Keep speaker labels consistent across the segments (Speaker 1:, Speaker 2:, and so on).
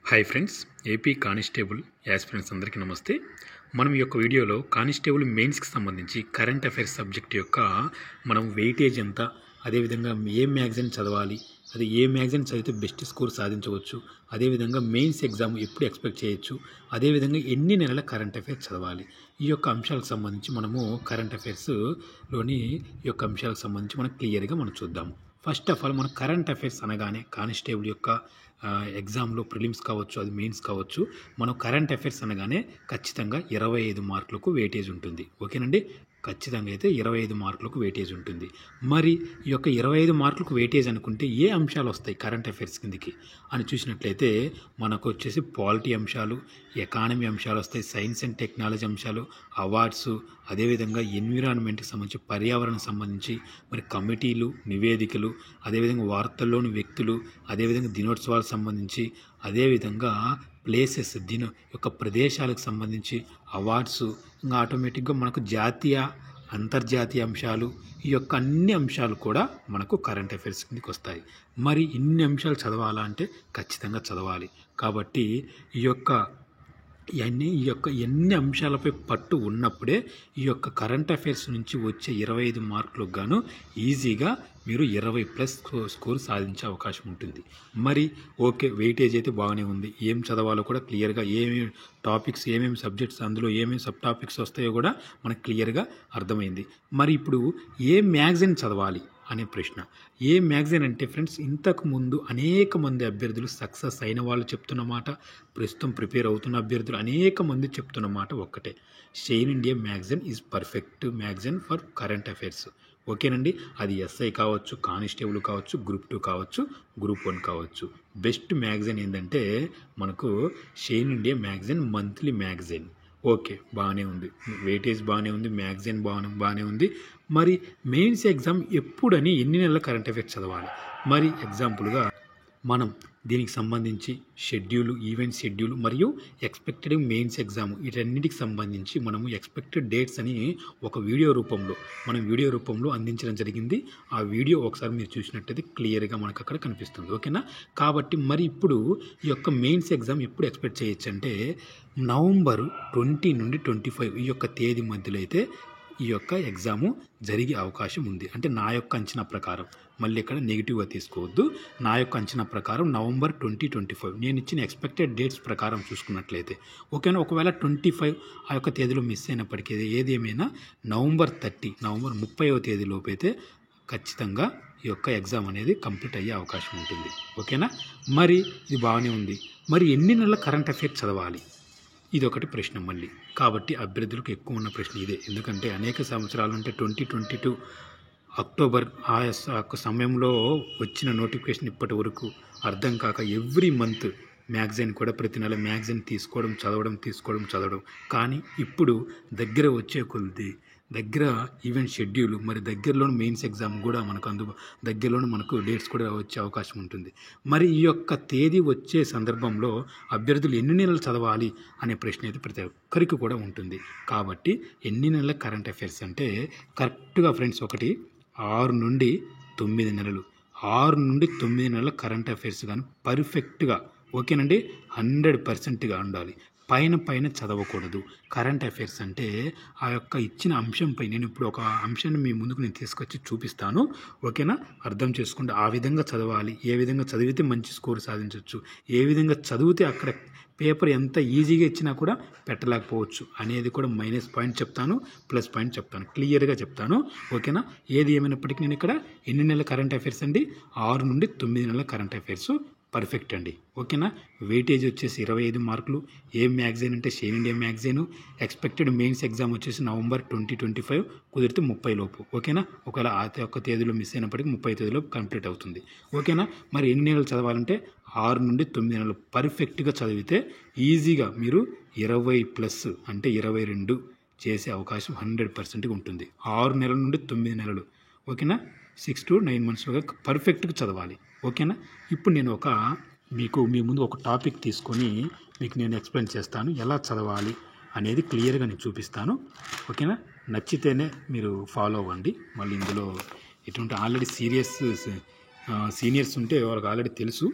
Speaker 1: Hi friends, AP constable aspirants అందరికీ నమస్తే. మనం ఈ యొక్క వీడియోలో కానిస్టేబుల్ మెయిన్స్కి సంబంధించి కరెంట్ అఫైర్స్ సబ్జెక్ట్ యొక్క మనం వెయిటేజ్ ఎంత, అదేవిధంగా ఏ మ్యాగజైన్ చదవాలి, అది ఏ మ్యాగజైన్ చదివితే బెస్ట్ స్కోర్ సాధించవచ్చు, అదేవిధంగా మెయిన్స్ ఎగ్జామ్ ఎప్పుడు ఎక్స్పెక్ట్ చేయొచ్చు, అదేవిధంగా ఎన్ని నెలల కరెంట్ అఫైర్స్ చదవాలి, ఈ యొక్క అంశాలకు సంబంధించి మనము కరెంట్ అఫైర్స్లోని ఈ యొక్క అంశాలకు సంబంధించి మనం క్లియర్గా మనం చూద్దాము. ఫస్ట్ ఆఫ్ ఆల్ మన కరెంట్ అఫైర్స్ అనగానే కానిస్టేబుల్ యొక్క ఎగ్జామ్లో ప్రిలిమ్స్ కావచ్చు, అది మెయిన్స్ కావచ్చు, మనం కరెంట్ అఫైర్స్ అనగానే ఖచ్చితంగా 25 మార్కులకు వెయిటేజ్ ఉంటుంది. ఓకేనండి, ఖచ్చితంగా అయితే 25 మార్కులకు వెయిటేజ్ ఉంటుంది. మరి ఈ యొక్క 25 మార్కులకు వెయిటేజ్ అనుకుంటే ఏ అంశాలు వస్తాయి కరెంట్ అఫైర్స్ కిందకి అని చూసినట్లయితే మనకు వచ్చేసి పాలిటీ అంశాలు, ఎకానమీ అంశాలు వస్తాయి, సైన్స్ అండ్ టెక్నాలజీ అంశాలు, అవార్డ్స్, అదేవిధంగా ఎన్విరాన్మెంట్కి సంబంధించి, పర్యావరణం సంబంధించి, మరి కమిటీలు, నివేదికలు, అదేవిధంగా వార్తల్లోని వ్యక్తులు, అదేవిధంగా దినోత్సవాలకు సంబంధించి, అదేవిధంగా ప్లేసెస్ యొక్క ప్రదేశాలకు సంబంధించి అవార్డ్స్, ఇంకా ఆటోమేటిక్గా మనకు జాతీయ అంతర్జాతీయ అంశాలు, ఈ యొక్క అన్ని అంశాలు కూడా మనకు కరెంట్ అఫైర్స్ కిందకి వస్తాయి. మరి ఇన్ని అంశాలు చదవాలా అంటే ఖచ్చితంగా చదవాలి. కాబట్టి ఈ యొక్క ఎన్ని అంశాలపై పట్టు ఉన్నప్పుడే ఈ యొక్క కరెంట్ అఫైర్స్ నుంచి వచ్చే 25 మార్కులకు గాను ఈజీగా మీరు 20+ స్కోర్ సాధించే అవకాశం ఉంటుంది. మరి ఓకే, వెయిటేజ్ అయితే బాగానే ఉంది, ఏం చదవాలో కూడా క్లియర్గా, ఏమేమి టాపిక్స్, ఏమేమి సబ్జెక్ట్స్, అందులో ఏమేమి సబ్ టాపిక్స్ వస్తాయో కూడా మనకు క్లియర్గా అర్థమైంది. మరి ఇప్పుడు ఏ మ్యాగజైన్ చదవాలి అనే ప్రశ్న. ఏ మ్యాగజైన్ అంటే ఫ్రెండ్స్, ఇంతకుముందు అనేక మంది అభ్యర్థులు సక్సెస్ అయిన వాళ్ళు చెప్తున్న మాట, ప్రస్తుతం ప్రిపేర్ అవుతున్న అభ్యర్థులు అనేక మంది చెప్తున్న మాట ఒక్కటే, shine India magazine is perfect magazine for current affairs. ఓకేనండి, అది ఎస్ఐ కావచ్చు, కానిస్టేబుల్ కావచ్చు, గ్రూప్ 2 కావచ్చు, గ్రూప్ 1 కావచ్చు. బెస్ట్ మ్యాగజైన్ ఏంటంటే మనకు shine India magazine monthly magazine. Okay, బాగానే ఉంది, వెయిటేజ్ బాగానే ఉంది, మ్యాగజైన్ బాగానే ఉంది. మరి మెయిన్స్ ఎగ్జామ్ ఎప్పుడని, ఎన్ని నెలల కరెంట్ అఫైర్స్ చదవాలి? మరి ఎగ్జాంపుల్గా మనం దీనికి సంబంధించి షెడ్యూల్, ఈవెంట్ షెడ్యూల్ మరియు ఎక్స్పెక్టెడ్ మెయిన్స్ ఎగ్జామ్, వీటన్నిటికి సంబంధించి మనము ఎక్స్పెక్టెడ్ డేట్స్ అని ఒక వీడియో రూపంలో అందించడం జరిగింది. ఆ వీడియో ఒకసారి మీరు చూసినట్టయితే క్లియర్గా మనకు అక్కడ కనిపిస్తుంది. ఓకేనా? కాబట్టి మరి ఇప్పుడు ఈ యొక్క మెయిన్స్ ఎగ్జామ్ ఎప్పుడు ఎక్స్పెక్ట్ చేయొచ్చు అంటే నవంబర్ 20 నుండి 25 ఈ యొక్క తేదీ మధ్యలో అయితే ఈ యొక్క ఎగ్జాము జరిగే అవకాశం ఉంది. అంటే నా యొక్క అంచనా ప్రకారం, మళ్ళీ ఇక్కడ నెగిటివ్గా తీసుకోవద్దు, నా యొక్క అంచనా ప్రకారం నవంబర్ 2025 నేను ఇచ్చిన ఎక్స్పెక్టెడ్ డేట్స్ ప్రకారం చూసుకున్నట్లయితే. ఓకేనా? ఒకవేళ 25 ఆ యొక్క తేదీలో మిస్ అయినప్పటికీ ఏది ఏమైనా నవంబర్ 30వ తేదీలోపు అయితే ఖచ్చితంగా ఈ యొక్క ఎగ్జామ్ అనేది కంప్లీట్ అయ్యే అవకాశం ఉంటుంది. ఓకేనా? మరి ఇది బాగానే ఉంది. మరి ఎన్ని నెలల కరెంట్ అఫైర్స్ చదవాలి? ఇది ఒకటి ప్రశ్న మళ్ళీ. కాబట్టి అభ్యర్థులకు ఎక్కువ ఉన్న ప్రశ్న ఇదే. ఎందుకంటే అనేక సంవత్సరాలు అంటే 2022 అక్టోబర్ ఆ సమయంలో వచ్చిన నోటిఫికేషన్ ఇప్పటి వరకు అర్థం కాక ఎవ్రీ మంత్ మ్యాగజైన్ కూడా ప్రతి నెల మ్యాగజైన్ తీసుకోవడం, చదవడం. కానీ ఇప్పుడు దగ్గర వచ్చే కొద్ది దగ్గర ఈవెంట్ షెడ్యూల్, మరి దగ్గరలోని మెయిన్స్ ఎగ్జామ్ కూడా మనకు దగ్గరలోనే మనకు డేట్స్ కూడా వచ్చే అవకాశం ఉంటుంది. మరి ఈ యొక్క తేదీ వచ్చే సందర్భంలో అభ్యర్థులు ఎన్ని నెలలు చదవాలి అనే ప్రశ్న అయితే ప్రతి ఒక్కరికి కూడా ఉంటుంది. కాబట్టి ఎన్ని నెలల కరెంట్ అఫైర్స్ అంటే కరెక్ట్గా ఫ్రెండ్స్, 6 నుండి 9 నెలలు, 6 నుండి 9 నెలల కరెంట్ అఫైర్స్ కానీ పర్ఫెక్ట్గా, ఓకేనండి, 100%గా ఉండాలి. పైన చదవకూడదు. కరెంట్ అఫైర్స్ అంటే ఆ యొక్క ఇచ్చిన అంశంపై, నేను ఇప్పుడు ఒక అంశాన్ని మీ ముందుకు నేను తీసుకొచ్చి చూపిస్తాను. ఓకేనా? అర్థం చేసుకోండి. ఆ విధంగా చదవాలి. ఏ విధంగా చదివితే మంచి స్కోర్ సాధించవచ్చు, ఏ విధంగా చదివితే అక్కడ పేపర్ ఎంత ఈజీగా ఇచ్చినా కూడా పెట్టలేకపోవచ్చు అనేది కూడా మైనస్ పాయింట్ చెప్తాను, ప్లస్ పాయింట్ చెప్తాను, క్లియర్గా చెప్తాను. ఓకేనా? ఏది ఏమైనప్పటికీ నేను ఇక్కడ ఎన్ని నెలల కరెంట్ అఫైర్స్ అండి? 6 నుండి 9 నెలల కరెంట్ అఫైర్స్ పర్ఫెక్ట్ అండి. ఓకేనా? వెయిటేజ్ వచ్చేసి 25 మార్కులు. ఏ మ్యాగజైన్ అంటే shine India magazine. Expected mains exam వచ్చేసి నవంబర్ 2025, కుదిరితే 30 లోపు. ఓకేనా? ఒకవేళ ఆ ఒక్క తేదీలో మిస్ అయినప్పటికీ 30 తేదీలోపు కంప్లీట్ అవుతుంది. ఓకేనా? మరి ఎన్ని నెలలు చదవాలంటే 6 నుండి 9 నెలలు పర్ఫెక్ట్గా చదివితే ఈజీగా మీరు 20+ అంటే 22 చేసే అవకాశం 100%గా ఉంటుంది. 6 నెలల నుండి 9 నెలలు. ఓకేనా? 6 to 9 monthsలో పర్ఫెక్ట్గా చదవాలి. ఓకేనా? ఇప్పుడు నేను మీ ముందు ఒక టాపిక్ తీసుకొని మీకు నేను ఎక్స్ప్లెయిన్ చేస్తాను, ఎలా చదవాలి అనేది క్లియర్గా నేను చూపిస్తాను. ఓకేనా? నచ్చితేనే మీరు ఫాలో అవ్వండి. మళ్ళీ ఇందులో ఎటువంటి ఆల్రెడీ సీనియర్స్ ఉంటే వాళ్ళకి ఆల్రెడీ తెలుసు.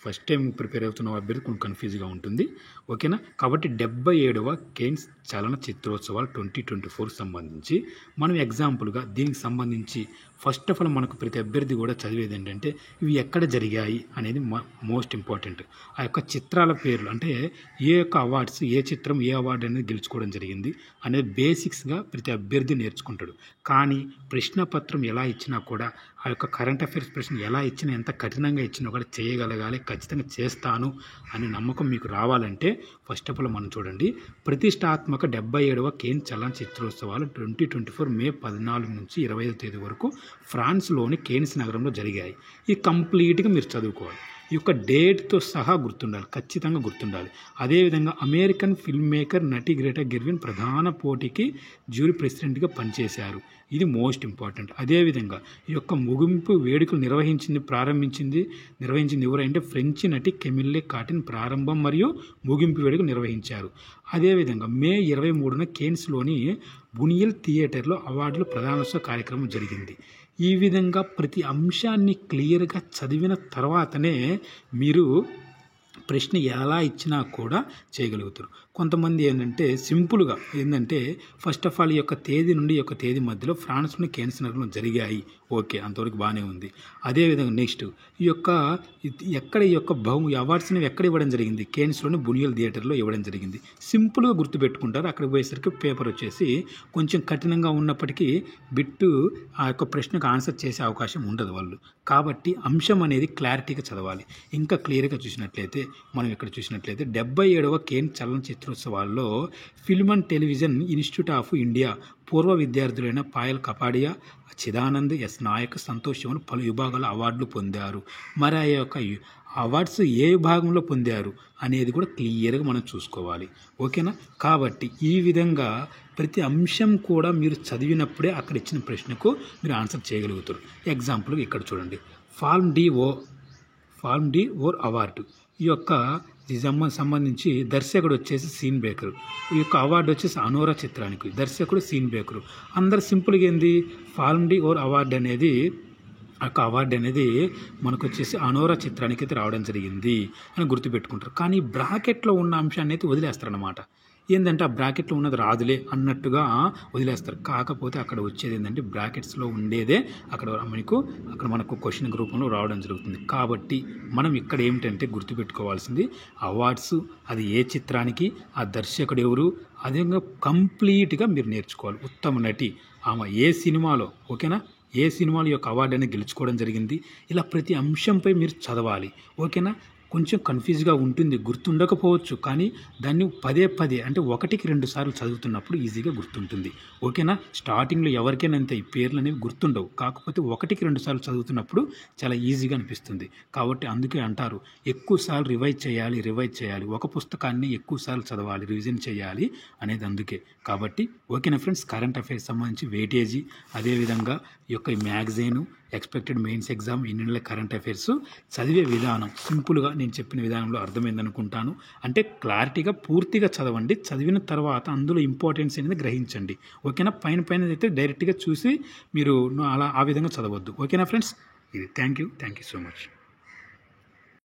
Speaker 1: ఫస్ట్ టైం ప్రిపేర్ అవుతున్న అభ్యర్థి కొంచెం కన్ఫ్యూజ్గా ఉంటుంది. ఓకేనా. కాబట్టి 77వ కేన్స్ చలన చిత్రోత్సవాలు 2024 సంబంధించి మనం ఎగ్జాంపుల్గా దీనికి సంబంధించి ఫస్ట్ ఆఫ్ ఆల్ మనకు ప్రతి అభ్యర్థి కూడా చదివేది ఏంటంటే ఇవి ఎక్కడ జరిగాయి అనేది మోస్ట్ ఇంపార్టెంట్. ఆ యొక్క చిత్రాల పేర్లు అంటే ఏ యొక్క అవార్డ్స్, ఏ చిత్రం ఏ అవార్డు అనేది గెలుచుకోవడం జరిగింది అనేది బేసిక్స్గా ప్రతి అభ్యర్థి నేర్చుకుంటాడు. కానీ ప్రశ్నపత్రం ఎలా ఇచ్చినా కూడా ఆ యొక్క కరెంట్ అఫైర్స్ ప్రశ్న ఎలా ఇచ్చినా, ఎంత కఠినంగా ఇచ్చినా కూడా చేయగలగాలి, ఖచ్చితంగా చేస్తాను అనే నమ్మకం మీకు రావాలంటే ఫస్ట్ ఆఫ్ ఆల్ మనం చూడండి, ప్రతిష్టాత్మక 77వ కేన్ చలన చిత్రోత్సవాలు 2024 మే 14 నుంచి 25వ తేదీ వరకు ఫ్రాన్స్లోని కేన్స్ నగరంలో జరిగాయి. ఇది కంప్లీట్గా మీరు చదువుకోవాలి. ఈ యొక్క డేట్తో సహా గుర్తుండాలి, ఖచ్చితంగా గుర్తుండాలి. అదేవిధంగా అమెరికన్ ఫిల్మ్ మేకర్ నటి గ్రెటా గెర్విగ్ ప్రధాన పోటీకి జ్యూరీ ప్రెసిడెంట్గా పనిచేశారు. ఇది మోస్ట్ ఇంపార్టెంట్. అదేవిధంగా ఈ యొక్క ముగింపు వేడుకలు నిర్వహించింది ఎవరంటే ఫ్రెంచ్ నటి కెమిల్లే కాటిన్ ప్రారంభం మరియు ముగింపు వేడుకలు నిర్వహించారు. అదేవిధంగా మే 23న కేన్స్లోని బునియల్ థియేటర్లో అవార్డుల ప్రదానోత్సవ కార్యక్రమం జరిగింది. ఈ విధంగా ప్రతి అంశాన్ని క్లియర్గా చదివిన తర్వాతనే మీరు ప్రశ్న ఎలా ఇచ్చినా కూడా చేయగలుగుతారు. కొంతమంది ఏంటంటే సింపుల్గా ఫస్ట్ ఆఫ్ ఆల్ ఈ యొక్క తేదీ నుండి ఈ యొక్క తేదీ మధ్యలో ఫ్రాన్స్లోని కేన్స్ నగరంలో జరిగాయి. ఓకే, అంతవరకు బాగానే ఉంది. అదేవిధంగా నెక్స్ట్ ఈ యొక్క అవార్డ్స్ని ఎక్కడ ఇవ్వడం జరిగింది, కేన్స్లోని బునియల్ థియేటర్లో ఇవ్వడం జరిగింది. సింపుల్గా గుర్తుపెట్టుకుంటారు. అక్కడికి పోయేసరికి పేపర్ వచ్చేసి కొంచెం కఠినంగా ఉన్నప్పటికీ బిట్టు ఆ యొక్క ప్రశ్నకు ఆన్సర్ చేసే అవకాశం ఉండదు వాళ్ళు. కాబట్టి అంశం అనేది క్లారిటీగా చదవాలి. ఇంకా క్లియర్గా చూసినట్లయితే మనం ఇక్కడ చూసినట్లయితే 77వ కేన్ చలన చిత్రోత్సవాల్లో film and television institute of India పూర్వ విద్యార్థులైన పాయల్ కపాడియా, చిదానంద్, ఎస్ నాయక్, సంతోష్ శివన్ పలు విభాగాల అవార్డులు పొందారు. మరి ఆ యొక్క అవార్డ్స్ ఏ విభాగంలో పొందారు అనేది కూడా క్లియర్గా మనం చూసుకోవాలి. ఓకేనా. కాబట్టి ఈ విధంగా ప్రతి అంశం కూడా మీరు చదివినప్పుడే అక్కడ ఇచ్చిన ప్రశ్నకు మీరు ఆన్సర్ చేయగలుగుతారు. ఎగ్జాంపుల్గా ఇక్కడ చూడండి, ఫాల్మ్ డి ఓర్ అవార్డు. ఈ యొక్క సంబంధించి దర్శకుడు వచ్చేసి సీన్ బేకర్. ఈ యొక్క అవార్డు వచ్చేసి అనోరా చిత్రానికి, దర్శకుడు సీన్ బేకరు. అందరు సింపుల్గా ఏంది, ఫాల్మ్ డి ఓర్ అవార్డు అనేది మనకు వచ్చేసి అనోరా చిత్రానికి అయితే రావడం జరిగింది అని గుర్తుపెట్టుకుంటారు. కానీ బ్రాకెట్లో ఉన్న అంశాన్ని అయితే వదిలేస్తారనమాట. ఏంటంటే ఆ బ్రాకెట్లో ఉన్నది రాదులే అన్నట్టుగా వదిలేస్తారు. కాకపోతే అక్కడ వచ్చేది ఏంటంటే బ్రాకెట్స్లో ఉండేదే అక్కడ మనకు క్వశ్చన్ రూపంలో రావడం జరుగుతుంది. కాబట్టి మనం ఇక్కడ ఏమిటంటే గుర్తుపెట్టుకోవాల్సింది అవార్డ్స్, అది ఏ చిత్రానికి, ఆ దర్శకుడు ఎవరు, అదేవిధంగా కంప్లీట్గా మీరు నేర్చుకోవాలి. ఉత్తమ నటి ఆమె ఏ సినిమాలో, ఓకేనా, ఏ సినిమాలో యొక్క అవార్డు అనేది గెలుచుకోవడం జరిగింది. ఇలా ప్రతి అంశంపై మీరు చదవాలి. ఓకేనా. కొంచెం కన్ఫ్యూజ్గా ఉంటుంది, గుర్తుండకపోవచ్చు. కానీ దాన్ని పదే అంటే 1-2 సార్లు చదువుతున్నప్పుడు ఈజీగా గుర్తుంటుంది. ఓకేనా. స్టార్టింగ్లో ఎవరికైనా అంతే ఈ పేర్లు అనేవి గుర్తుండవు. కాకపోతే 1-2 సార్లు చదువుతున్నప్పుడు చాలా ఈజీగా అనిపిస్తుంది. కాబట్టి అందుకే అంటారు ఎక్కువ సార్లు రివైజ్ చేయాలి. ఒక పుస్తకాన్ని ఎక్కువ సార్లు చదవాలి, రివిజన్ చేయాలి అనేది అందుకే. కాబట్టి ఓకేనా ఫ్రెండ్స్, కరెంట్ అఫైర్స్ సంబంధించి వెయిటేజీ, అదేవిధంగా ఈ యొక్క మ్యాగజైను, ఎక్స్పెక్టెడ్ మెయిన్స్ ఎగ్జామ్, ఎన్ని కరెంట్ అఫైర్స్ చదివే విధానం సింపుల్గా నేను చెప్పిన విధానంలో అర్థమైంది అనుకుంటాను. అంటే క్లారిటీగా పూర్తిగా చదవండి. చదివిన తర్వాత అందులో ఇంపార్టెన్స్ అనేది గ్రహించండి. ఓకేనా. పైన అయితే డైరెక్ట్గా చూసి మీరు అలా ఆ విధంగా చదవద్దు. ఓకేనా ఫ్రెండ్స్. ఇది థ్యాంక్ యూ సో మచ్.